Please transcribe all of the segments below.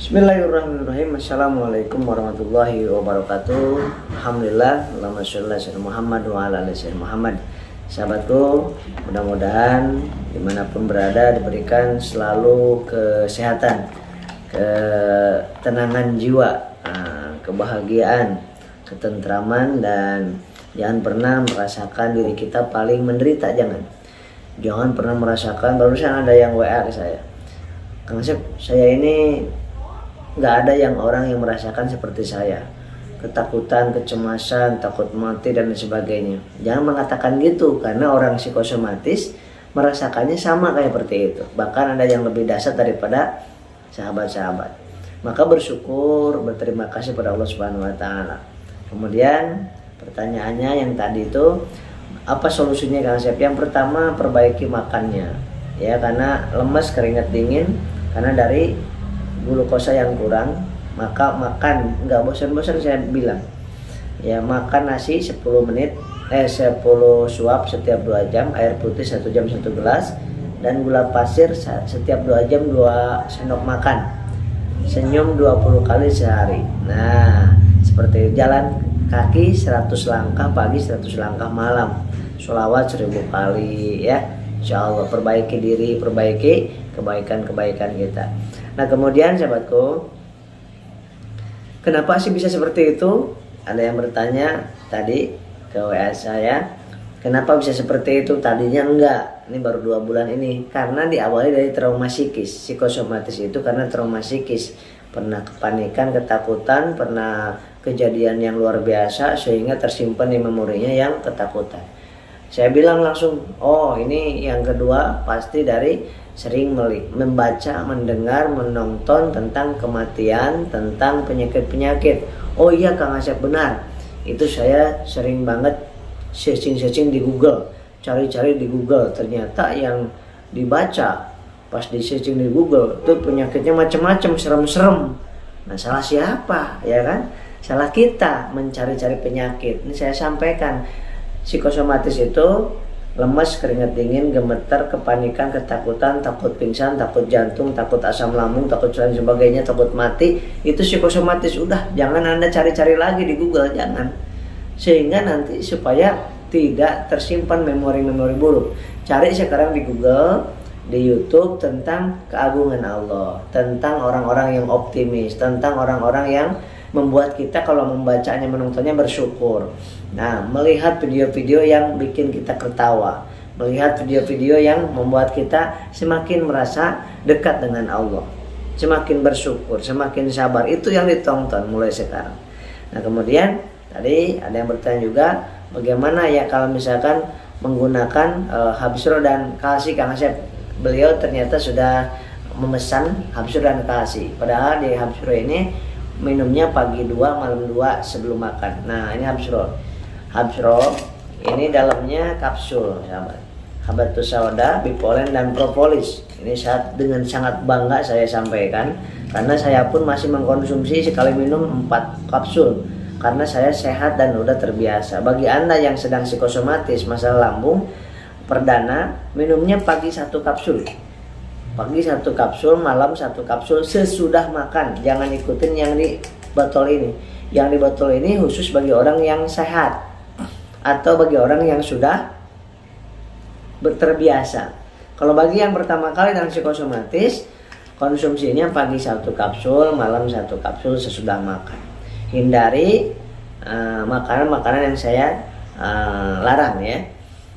Bismillahirrahmanirrahim. Assalamualaikum warahmatullahi wabarakatuh. Alhamdulillah, Allahumma sholli ala Muhammad wa ala ali Muhammad. Sahabatku, mudah-mudahan dimanapun berada diberikan selalu kesehatan, ketenangan jiwa, kebahagiaan, ketentraman, dan jangan pernah merasakan diri kita paling menderita. Jangan pernah merasakan. Barusan ada yang WA ke saya, Kang Asep, saya ini nggak ada yang orang yang merasakan seperti saya, ketakutan, kecemasan, takut mati dan sebagainya. Jangan mengatakan gitu, karena orang psikosomatis merasakannya sama kayak seperti itu, bahkan ada yang lebih dahsyat daripada sahabat-sahabat. Maka bersyukur, berterima kasih pada Allah Subhanahu wa Ta'ala. Kemudian pertanyaannya yang tadi itu, apa solusinya Kang Asep? Yang pertama, perbaiki makannya, ya, karena lemes, keringat dingin karena dari glukosa yang kurang. Maka makan nggak bosan-bosan, saya bilang ya, makan nasi 10 suap setiap 2 jam, air putih 1 jam 1 gelas, dan gula pasir setiap 2 jam 2 sendok makan. Senyum 20 kali sehari. Nah, seperti jalan kaki 100 langkah pagi, 100 langkah malam, sholawat 1000 kali, ya. Insya Allah perbaiki diri, perbaiki kebaikan-kebaikan kita. Nah, kemudian sahabatku, kenapa sih bisa seperti itu? Ada yang bertanya tadi ke WA saya, kenapa bisa seperti itu? Tadinya enggak, ini baru 2 bulan ini. Karena diawali dari trauma psikis. Psikosomatis itu karena trauma psikis, pernah kepanikan, ketakutan, pernah kejadian yang luar biasa sehingga tersimpan di memorinya yang ketakutan. Saya bilang langsung, oh ini yang kedua pasti dari sering membaca, mendengar, menonton tentang kematian, tentang penyakit-penyakit. Oh iya Kang Asep, benar. Itu saya sering banget searching di Google, cari-cari di Google. Ternyata yang dibaca pas di searching di Google itu penyakitnya macam-macam, serem-serem. Nah, salah siapa, ya kan? Salah kita mencari-cari penyakit. Ini saya sampaikan, psikosomatis itu lemes, keringat dingin, gemeter, kepanikan, ketakutan, takut pingsan, takut jantung, takut asam lambung, takut dan sebagainya, takut mati. Itu psikosomatis. Udah, jangan Anda cari-cari lagi di Google, jangan. Sehingga nanti supaya tidak tersimpan memori-memori buruk. Cari sekarang di Google, di YouTube tentang keagungan Allah, tentang orang-orang yang optimis, tentang orang-orang yang membuat kita kalau membacanya, menontonnya bersyukur. Nah, melihat video-video yang bikin kita ketawa, melihat video-video yang membuat kita semakin merasa dekat dengan Allah, semakin bersyukur, semakin sabar. Itu yang ditonton mulai sekarang. Nah, kemudian tadi ada yang bertanya juga, bagaimana ya kalau misalkan menggunakan Habsro dan Kalsi, Kang Asep? Beliau ternyata sudah memesan Habsro dan Kalsi. Padahal di Habsro ini minumnya pagi 2, malam 2 sebelum makan. Nah, ini Habsro ini dalamnya kapsul, sahabat. Habatus sauda, bipolen, dan propolis. Ini dengan sangat bangga saya sampaikan, karena saya pun masih mengkonsumsi sekali minum 4 kapsul karena saya sehat dan udah terbiasa. Bagi Anda yang sedang psikosomatis masalah lambung, perdana minumnya pagi 1 kapsul. Pagi 1 kapsul, malam 1 kapsul sesudah makan. Jangan ikutin yang di botol ini. Yang di botol ini khusus bagi orang yang sehat atau bagi orang yang sudah terbiasa. Kalau bagi yang pertama kali dan psikosomatis, konsumsinya pagi 1 kapsul, malam 1 kapsul sesudah makan. Hindari makanan-makanan yang saya larang, ya.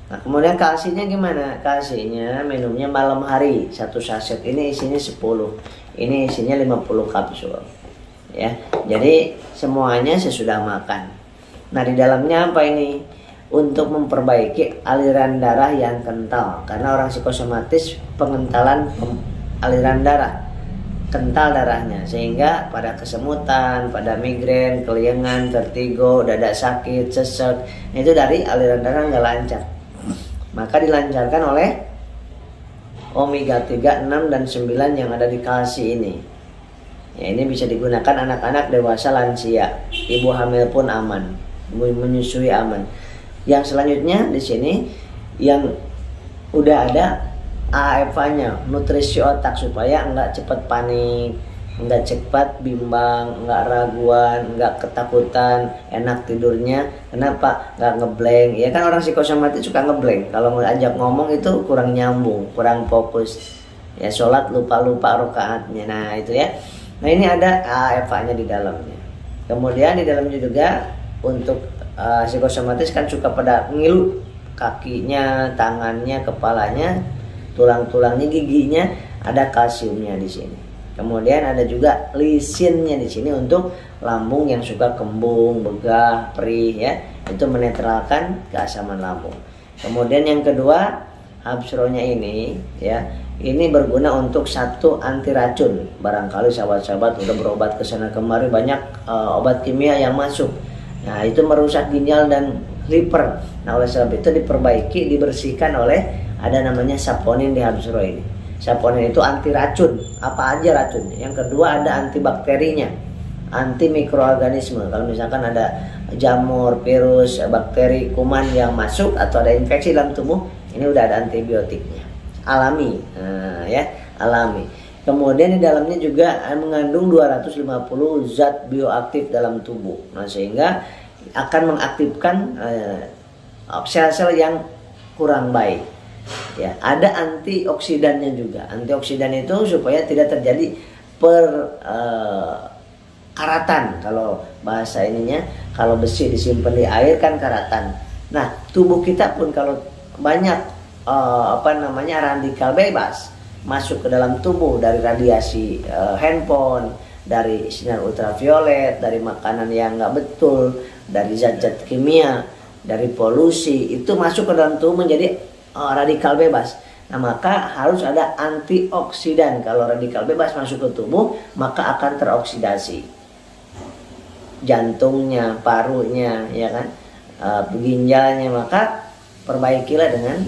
Nah, kemudian kalsinya gimana? Kalsinya minumnya malam hari. 1 saset ini isinya 10. Ini isinya 50 kapsul. Ya. Jadi semuanya sesudah makan. Nah, di dalamnya apa ini? Untuk memperbaiki aliran darah yang kental. Karena orang psikosomatis pengentalan aliran darah, kental darahnya, sehingga pada kesemutan, pada migrain, keliengan, vertigo, dada sakit, sesek, itu dari aliran darah nggak lancar. Maka dilancarkan oleh omega 3, 6, dan 9 yang ada di kalsi ini. Ya, ini bisa digunakan anak-anak, dewasa, lansia, ibu hamil pun aman, ibu menyusui aman. Yang selanjutnya di sini yang udah ada AFA-nya, nutrisi otak, supaya enggak cepat panik, nggak cepat bimbang, nggak raguan, nggak ketakutan, enak tidurnya. Kenapa? Nggak ngeblank. Ya kan orang psikosomatik suka ngeblank. Kalau ngajak ngomong itu kurang nyambung, kurang fokus. Ya sholat lupa-lupa rokaatnya. Nah itu ya. Nah ini ada AFA-nya di dalamnya. Kemudian di dalamnya juga untuk psikosomatis kan suka pada ngilu kakinya, tangannya, kepalanya, tulang-tulangnya, giginya, ada kalsiumnya di sini. Kemudian ada juga lisinnya di sini untuk lambung yang suka kembung, begah, perih ya. Itu menetralkan keasaman lambung. Kemudian yang kedua, Habsro-nya ini ya, ini berguna untuk satu anti racun. Barangkali sahabat-sahabat udah berobat ke sana kemari banyak obat kimia yang masuk. Nah, itu merusak ginjal dan liver. Nah, oleh sebab itu diperbaiki, dibersihkan oleh ada namanya saponin di Habsro ini. Saponin itu anti racun, apa aja racun. Yang kedua ada antibakterinya, anti mikroorganisme. Kalau misalkan ada jamur, virus, bakteri, kuman yang masuk atau ada infeksi dalam tubuh, ini udah ada antibiotiknya, alami, ya, alami. Kemudian di dalamnya juga mengandung 250 zat bioaktif dalam tubuh. Nah, sehingga akan mengaktifkan sel-sel yang kurang baik. Ya, ada antioksidannya juga. Antioksidan itu supaya tidak terjadi karatan. Kalau bahasa ininya, kalau besi disimpan di air kan karatan. Nah, tubuh kita pun kalau banyak radikal bebas masuk ke dalam tubuh dari radiasi handphone, dari sinar ultraviolet, dari makanan yang nggak betul, dari zat-zat kimia, dari polusi, itu masuk ke dalam tubuh menjadi radikal bebas. Nah, maka harus ada antioksidan. Kalau radikal bebas masuk ke tubuh, maka akan teroksidasi jantungnya, parunya, ya kan, ginjalnya. Maka perbaikilah dengan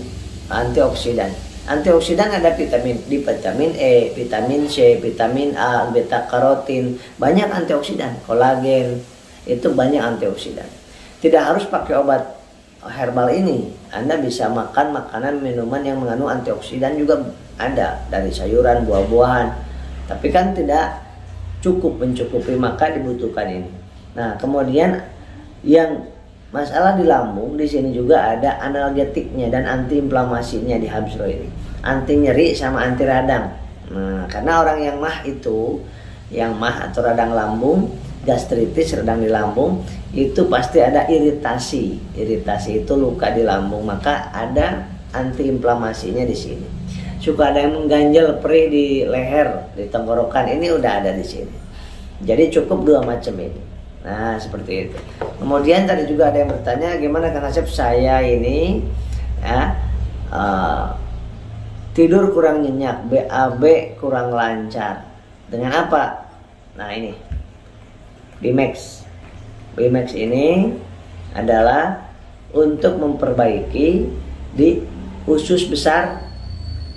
antioksidan. Antioksidan ada vitamin D, vitamin E, vitamin C, vitamin A, beta karotin, banyak antioksidan, kolagen, itu banyak antioksidan. Tidak harus pakai obat herbal ini. Anda bisa makan makanan, minuman yang mengandung antioksidan juga ada dari sayuran, buah-buahan. Tapi kan tidak cukup mencukupi, maka dibutuhkan ini. Nah, kemudian yang masalah di lambung, di sini juga ada analgetiknya dan antiinflamasinya di Habsro ini. Anti nyeri sama anti radang. Nah, karena orang yang mah itu, yang mah atau radang lambung, gastritis, radang di lambung, itu pasti ada iritasi. Iritasi itu luka di lambung, maka ada antiinflamasinya di sini. Suka ada yang mengganjal, perih di leher, di tenggorokan, ini udah ada di sini. Jadi cukup dua macam ini. Nah, seperti itu. Kemudian tadi juga ada yang bertanya, gimana Kang Asep, saya ini ya, tidur kurang nyenyak, BAB kurang lancar. Dengan apa? Nah, ini Bimax. Bimax ini adalah untuk memperbaiki di usus besar.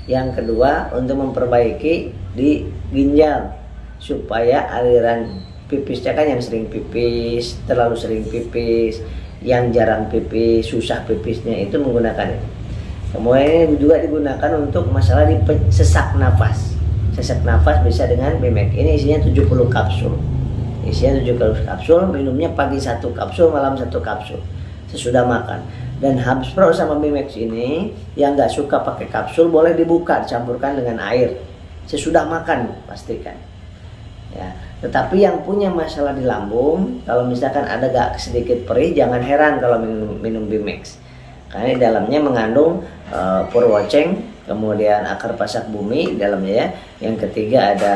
Yang kedua untuk memperbaiki di ginjal, supaya aliran pipisnya kan yang sering pipis, terlalu sering pipis, yang jarang pipis, susah pipisnya, itu menggunakan ini. Kemudian juga digunakan untuk masalah di sesak nafas. Sesak nafas bisa dengan Bimax. Ini isinya 70 kapsul. Isinya 70 kapsul, minumnya pagi 1 kapsul, malam 1 kapsul sesudah makan. Dan Habsro sama Bimax ini yang nggak suka pakai kapsul boleh dibuka, dicampurkan dengan air sesudah makan, pastikan ya. Tetapi yang punya masalah di lambung, kalau misalkan ada gak sedikit perih, jangan heran kalau minum Bimax, karena di dalamnya mengandung purwoceng, kemudian akar pasak bumi dalamnya ya. Yang ketiga ada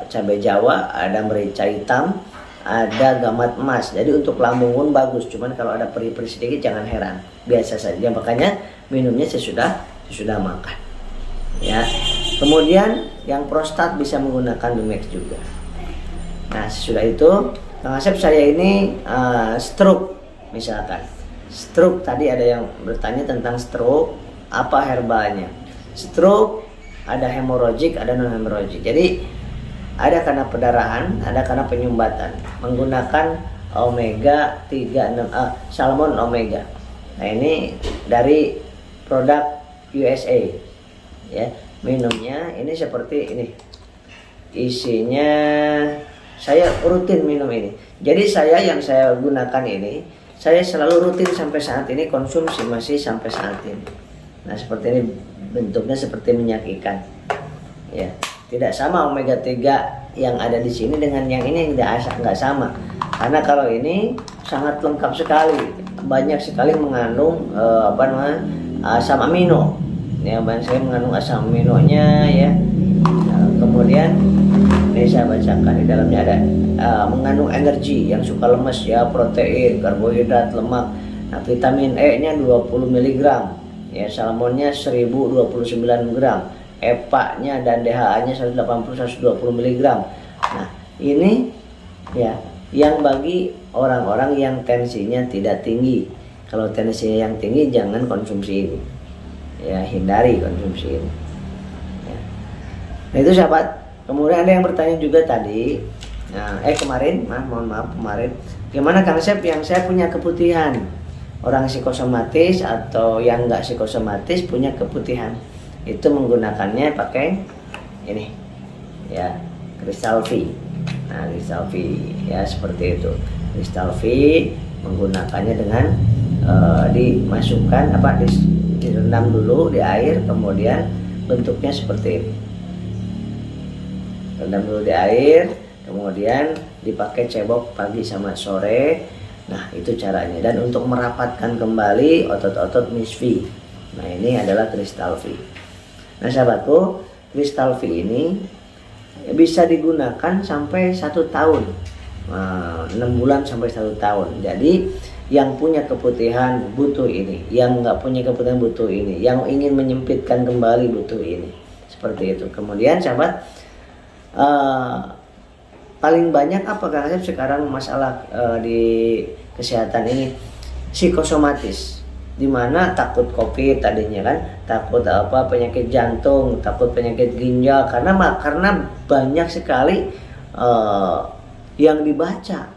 cabai jawa, ada merica hitam, ada gamat emas. Jadi untuk lambung pun bagus. Cuman kalau ada perih-perih sedikit jangan heran, biasa saja. Makanya minumnya sesudah makan. Ya. Kemudian yang prostat bisa menggunakan Bimax juga. Nah, sesudah itu Kang Asep, saya ini stroke misalkan. Stroke, tadi ada yang bertanya tentang stroke, apa herbalnya? Stroke ada hemorrhagic, ada non hemorrhagic. Jadi ada karena pendarahan, ada karena penyumbatan. Menggunakan omega 3, 6, salmon omega. Nah, ini dari produk USA. Ya, minumnya ini seperti ini. isinya saya rutin minum ini. Jadi yang saya gunakan ini, saya selalu rutin sampai saat ini, konsumsi masih sampai saat ini. Nah seperti ini, bentuknya seperti minyak ikan. Ya, tidak sama omega 3 yang ada di sini dengan yang ini, nggak sama. Karena kalau ini sangat lengkap sekali, banyak sekali mengandung asam amino. Ya, saya mengandung asam aminonya ya. Nah, kemudian ini saya bacakan, di dalamnya ada mengandung energi yang suka lemes ya, protein, karbohidrat, lemak. Nah, vitamin E-nya 20 mg, ya, salmonnya 1029 gram, EPA-nya dan DHA-nya 180-120 mg. Nah, ini ya yang bagi orang-orang yang tensinya tidak tinggi. Kalau tensinya yang tinggi jangan konsumsi ini. Ya, hindari konsumsi ini. Ya. Nah, itu sahabat. Kemudian ada yang bertanya juga tadi, kemarin, mohon maaf kemarin, gimana Kang Sep yang saya punya keputihan, orang psikosomatis atau yang enggak psikosomatis punya keputihan, itu menggunakannya pakai ini, ya, Crystal V. Nah, Crystal V ya seperti itu. Crystal V menggunakannya dengan dimasukkan direndam dulu di air, kemudian bentuknya seperti ini. Rendam dulu di air, kemudian dipakai cebok pagi sama sore. Nah, itu caranya. Dan untuk merapatkan kembali otot-otot misfi. Nah, ini adalah Crystal V. Nah, sahabatku, Crystal V ini bisa digunakan sampai 1 tahun, 6 bulan sampai 1 tahun. Jadi yang punya keputihan butuh ini, yang nggak punya keputihan butuh ini, yang ingin menyempitkan kembali butuh ini, seperti itu. Kemudian sahabat, paling banyak apa Kang Asep sekarang masalah di kesehatan ini psikosomatis, dimana takut COVID tadinya kan, takut penyakit jantung, takut penyakit ginjal, karena banyak sekali yang dibaca,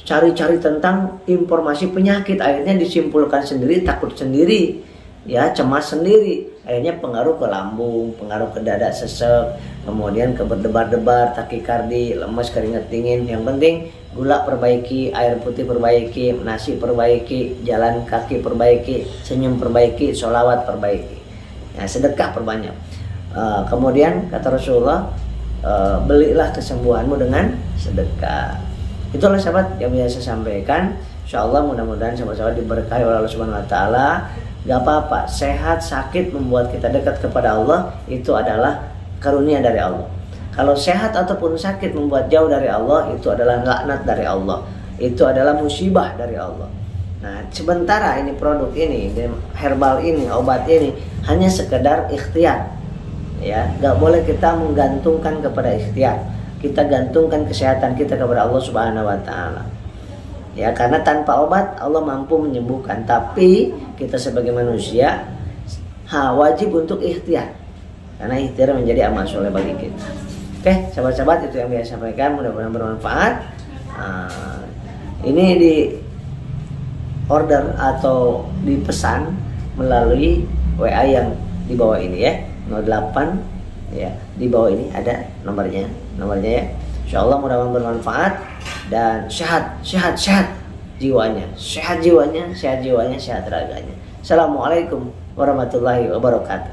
cari-cari tentang informasi penyakit, akhirnya disimpulkan sendiri, takut sendiri, ya, cemas sendiri, akhirnya pengaruh ke lambung, pengaruh ke dada sesek, kemudian ke berdebar-debar, takikardi, lemes, keringat dingin. Yang penting gula perbaiki, air putih perbaiki, nasi perbaiki, jalan kaki perbaiki, senyum perbaiki, sholawat perbaiki, ya, sedekah perbanyak. Kemudian kata Rasulullah, belilah kesembuhanmu dengan sedekah. Itulah sahabat yang bisa saya sampaikan. Insyaallah mudah-mudahan sahabat-sahabat diberkahi oleh Allah Subhanahu wa taala. Gak apa-apa, sehat sakit membuat kita dekat kepada Allah, itu adalah karunia dari Allah. Kalau sehat ataupun sakit membuat jauh dari Allah, itu adalah laknat dari Allah, itu adalah musibah dari Allah. Nah, sementara ini produk ini, herbal ini, obat ini hanya sekedar ikhtiar, ya, gak boleh kita menggantungkan kepada ikhtiar. Kita gantungkan kesehatan kita kepada Allah Subhanahu wa taala. Ya, karena tanpa obat Allah mampu menyembuhkan, tapi kita sebagai manusia wajib untuk ikhtiar, karena ikhtiar menjadi amal soleh bagi kita. Oke, sahabat-sahabat, itu yang saya sampaikan, mudah-mudahan bermanfaat. Ini di order atau dipesan melalui WA yang di bawah ini ya, 08 ya, di bawah ini ada nomornya ya. Insyaallah mudah-mudahan bermanfaat dan sehat jiwanya, sehat raganya. Assalamualaikum warahmatullahi wabarakatuh.